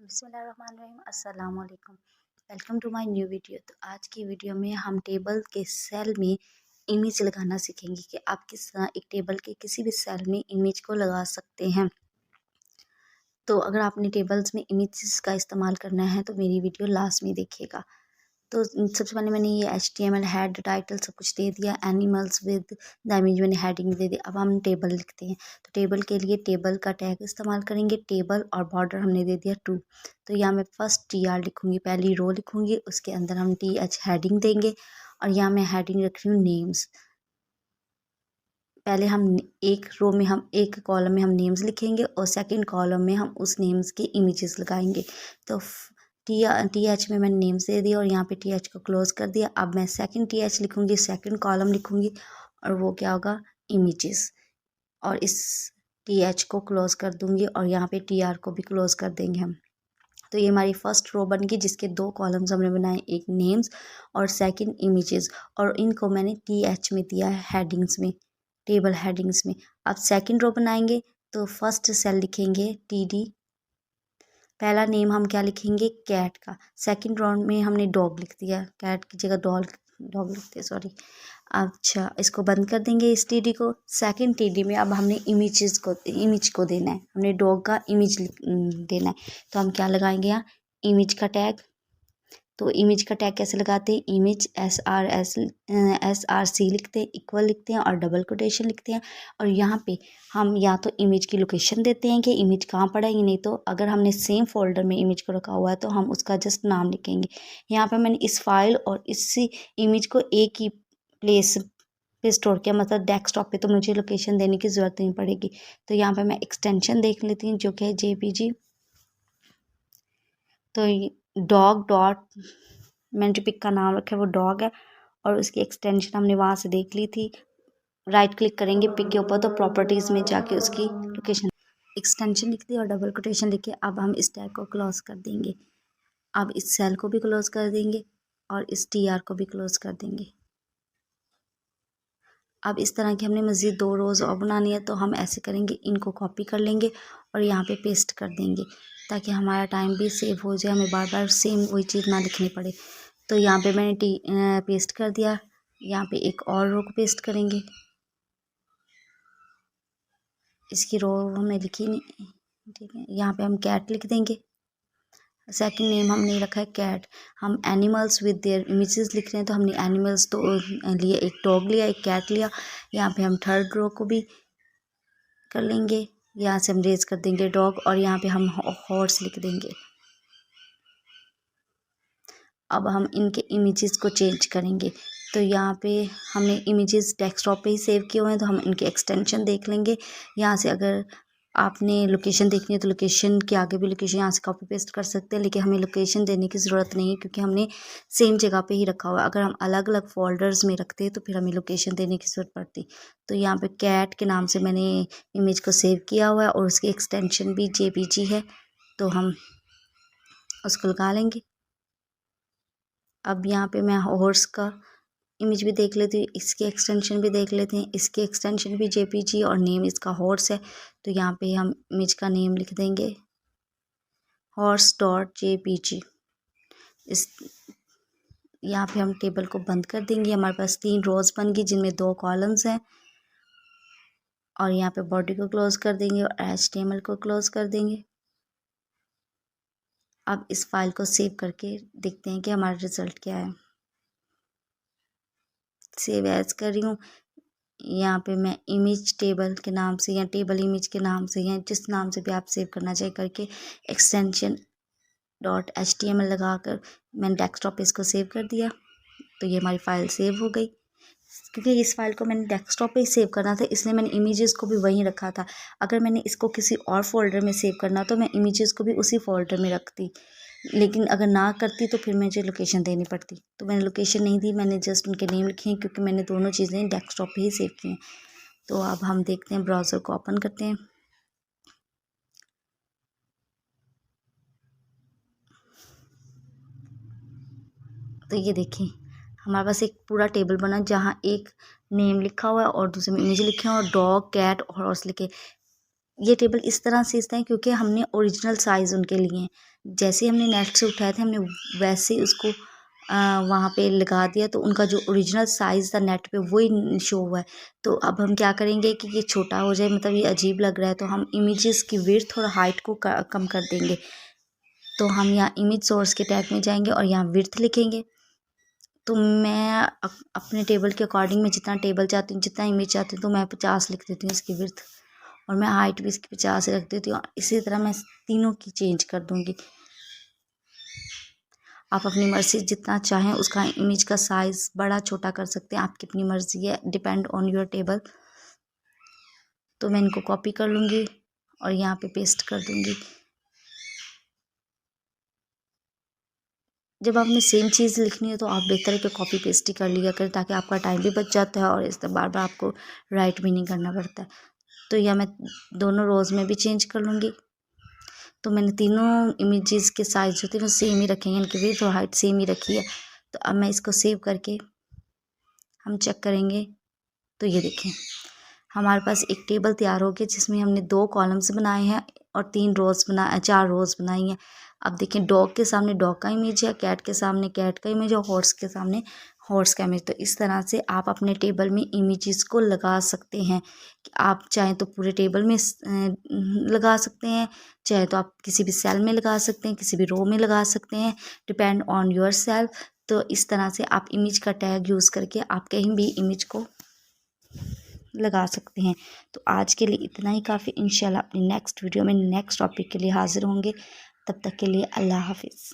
बिस्मिल्लाहिर्रहमानिर्रहीम अस्सलाम वालेकुम। Welcome to my new video. तो आज की वीडियो में हम टेबल के सेल में इमेज लगाना सीखेंगे कि आप किस तरह एक टेबल के किसी भी सेल में इमेज को लगा सकते हैं। तो अगर आपने टेबल्स में इमेजेस का इस्तेमाल करना है तो मेरी वीडियो लास्ट में देखिएगा। तो सबसे पहले मैंने ये HTML हेड टाइटल सब कुछ दे दिया, एनिमल्स विद द इमेज मैंने हेडिंग दे दी। अब हम टेबल लिखते हैं, तो टेबल के लिए टेबल का टैग इस्तेमाल करेंगे। टेबल और बॉर्डर हमने दे दिया 2। तो यहाँ मैं फर्स्ट TR लिखूँगी, पहली रो लिखूँगी, उसके अंदर हम TH हेडिंग देंगे और यहाँ मैं हेडिंग रख रही हूँ नेम्स। पहले हम एक रो में हम एक कॉलम में हम नेम्स लिखेंगे और सेकंड कॉलम में हम उस नेम्स की इमेजेस लगाएंगे। तो TH में मैंने नेम्स दे दिया और यहाँ पे TH को क्लोज कर दिया। अब मैं सेकंड TH लिखूँगी, सेकंड कॉलम लिखूँगी और वो क्या होगा, इमेजेस। और इस TH को क्लोज कर दूँगी और यहाँ पे TR को भी क्लोज कर देंगे हम। तो ये हमारी फर्स्ट रो बन गई जिसके 2 कॉलम्स हमने बनाए, एक नेम्स और सेकंड इमेजेस, और इनको मैंने TH में दिया है हेडिंग्स में, टेबल हेडिंग्स में। अब सेकंड रो बनाएंगे तो फर्स्ट सेल लिखेंगे TD, पहला नेम हम क्या लिखेंगे, कैट का। सेकंड रो में हमने डॉग लिख दिया, कैट की जगह डॉग लिखते हैं, सॉरी। अच्छा, इसको बंद कर देंगे इस TD को। सेकंड TD में अब हमने इमेज को देना है, हमने डॉग का इमेज देना है। तो हम क्या लगाएंगे यहाँ, इमेज का टैग। तो इमेज का टैग कैसे लगाते हैं, इमेज SRC लिखते हैं, इक्वल लिखते हैं और डबल कोटेशन लिखते हैं। और यहाँ पे हम या तो इमेज की लोकेशन देते हैं कि इमेज कहाँ पड़ेगी, नहीं तो अगर हमने सेम फोल्डर में इमेज को रखा हुआ है तो हम उसका जस्ट नाम लिखेंगे। यहाँ पे मैंने इस फाइल और इसी इमेज को एक ही प्लेस पे स्टोर किया, मतलब डेस्कटॉप पे, तो मुझे लोकेशन देने की ज़रूरत नहीं पड़ेगी। तो यहाँ पे मैं एक्सटेंशन देख लेती हूँ जो कि है JPG। तो डॉग डॉट, मैंने जो पिक का नाम रखा है वो डॉग है और उसकी एक्सटेंशन हमने वहाँ से देख ली थी। राइट क्लिक करेंगे पिक के ऊपर तो प्रॉपर्टीज़ में जाके उसकी लोकेशन, एक्सटेंशन लिख दी और डबल कोटेशन लिख के अब हम इस टैग को क्लोज कर देंगे। अब इस सेल को भी क्लोज कर देंगे और इस TR को भी क्लोज कर देंगे। अब इस तरह की हमने मज़ीद 2 रोज़ और बनानी है, तो हम ऐसे करेंगे, इनको कॉपी कर लेंगे और यहाँ पे पेस्ट कर देंगे ताकि हमारा टाइम भी सेव हो जाए, हमें बार बार सेम वही चीज़ ना लिखनी पड़े। तो यहाँ पे मैंने पेस्ट कर दिया। यहाँ पे एक और रो को पेस्ट करेंगे, इसकी रो हमने लिखी नहीं, ठीक है। यहाँ पे हम कैट लिख देंगे, सेकंड नेम हमने रखा है कैट। हम एनिमल्स विद देयर इमेजेस लिख रहे हैं तो हमने एनिमल्स तो लिए, एक डॉग लिया, एक कैट लिया। यहाँ पे हम थर्ड रो को भी कर लेंगे, यहाँ से हम रेज कर देंगे डॉग और यहाँ पे हम हॉर्स लिख देंगे। अब हम इनके इमेजेस को चेंज करेंगे। तो यहाँ पे हमने इमेजेस डेस्कटॉप पे ही सेव किए हुए हैं तो हम इनके एक्सटेंशन देख लेंगे। यहाँ से अगर आपने लोकेशन देखनी है तो लोकेशन के आगे भी लोकेशन यहाँ से कॉपी पेस्ट कर सकते हैं, लेकिन हमें लोकेशन देने की ज़रूरत नहीं है क्योंकि हमने सेम जगह पे ही रखा हुआ है। अगर हम अलग अलग फोल्डर्स में रखते हैं तो फिर हमें लोकेशन देने की ज़रूरत पड़ती। तो यहाँ पे कैट के नाम से मैंने इमेज को सेव किया हुआ है और उसकी एक्सटेंशन भी JPG है, तो हम उसको लगा लेंगे। अब यहाँ पे मैं हॉर्स का इमेज भी देख लेती हूँ, इसकी एक्सटेंशन भी देख लेते हैं, इसकी एक्सटेंशन भी JPG और नेम इसका हॉर्स है। तो यहाँ पे हम इमेज का नेम लिख देंगे horse.jpg। इस यहाँ पे हम टेबल को बंद कर देंगे। हमारे पास 3 रोज़ बन गई जिनमें 2 कॉलम्स हैं और यहाँ पे बॉडी को क्लोज कर देंगे और HTML को क्लोज कर देंगे। अब इस फाइल को सेव करके देखते हैं कि हमारा रिज़ल्ट क्या है। सेव एज कर रही हूँ, यहाँ पे मैं इमेज टेबल के नाम से या टेबल इमेज के नाम से या जिस नाम से भी आप सेव करना चाहिए करके एक्सटेंशन .html लगाकर मैंने डेस्कटॉप पे इसको सेव कर दिया। तो ये हमारी फ़ाइल सेव हो गई। क्योंकि इस फाइल को मैंने डेस्कटॉप पे ही सेव करना था इसलिए मैंने इमेजेस को भी वहीं रखा था। अगर मैंने इसको किसी और फोल्डर में सेव करना तो मैं इमेजेस को भी उसी फोल्डर में रखती, लेकिन अगर ना करती तो फिर मुझे लोकेशन देनी पड़ती। तो मैंने लोकेशन नहीं दी, मैंने जस्ट उनके नेम लिखे हैं क्योंकि मैंने दोनों चीज़ें डेस्कटॉप पे ही सेव की हैं। तो अब हम देखते हैं, ब्राउज़र को ओपन करते हैं। तो ये देखिए हमारे पास एक पूरा टेबल बना जहाँ एक नेम लिखा हुआ है और दूसरे में इमेज लिखे हैं और डॉग कैट और हॉर्स लिखे। ये टेबल इस तरह से इसलिए हैं क्योंकि हमने ओरिजिनल साइज़ उनके लिए हैं। जैसे ही हमने नेट से उठाए थे हमने वैसे ही उसको वहाँ पे लगा दिया, तो उनका जो ओरिजिनल साइज़ था नेट पे वही शो हुआ है। तो अब हम क्या करेंगे कि ये छोटा हो जाए, मतलब ये अजीब लग रहा है, तो हम इमेजेस की विड्थ और हाइट को कम कर देंगे। तो हम यहाँ इमेज सोर्स के टैग में जाएंगे और यहाँ विड्थ लिखेंगे। तो मैं अपने टेबल के अकॉर्डिंग मैं जितना टेबल चाहती हूँ, जितना इमेज चाहती हूँ, तो मैं 50 लिख देती हूँ इसकी विड्थ, और मैं हाइट भी इसकी 50 रख देती हूँ। इसी तरह मैं तीनों की चेंज कर दूँगी। आप अपनी मर्ज़ी जितना चाहें उसका इमेज का साइज़ बड़ा छोटा कर सकते हैं, आपकी अपनी मर्ज़ी है, डिपेंड ऑन योर टेबल। तो मैं इनको कॉपी कर लूँगी और यहाँ पे पेस्ट कर दूँगी। जब आपने सेम चीज़ लिखनी है तो आप बेहतर है कि कॉपी पेस्ट ही कर लिया करें, ताकि आपका टाइम भी बच जाता है और इस तरह बार बार आपको राइट भी नहीं करना पड़ता है। तो यह मैं दोनों रोज़ में भी चेंज कर लूँगी। तो मैंने तीनों इमेजेस के साइज़ जो थे वो सेम ही रखे हैं, इनकी विड्थ और हाइट सेम ही रखी है। तो अब मैं इसको सेव करके हम चेक करेंगे। तो ये देखें, हमारे पास एक टेबल तैयार हो गया जिसमें हमने 2 कॉलम्स बनाए हैं और 4 रोज़ बनाई हैं। अब देखें, डॉग के सामने डॉग का इमेज है, कैट के सामने कैट का इमेज है, हॉर्स के सामने हॉर्स का इमेज। तो इस तरह से आप अपने टेबल में इमेजेस को लगा सकते हैं। कि आप चाहें तो पूरे टेबल में लगा सकते हैं, चाहे तो आप किसी भी सेल में लगा सकते हैं, किसी भी रो में लगा सकते हैं, डिपेंड ऑन योर सेल्फ। तो इस तरह से आप इमेज का टैग यूज़ करके आप कहीं भी इमेज को लगा सकते हैं। तो आज के लिए इतना ही काफ़ी। इंशाल्लाह अपनी नेक्स्ट वीडियो में नेक्स्ट टॉपिक के लिए हाज़िर होंगे। तब तक के लिए अल्लाह हाफ़िज़।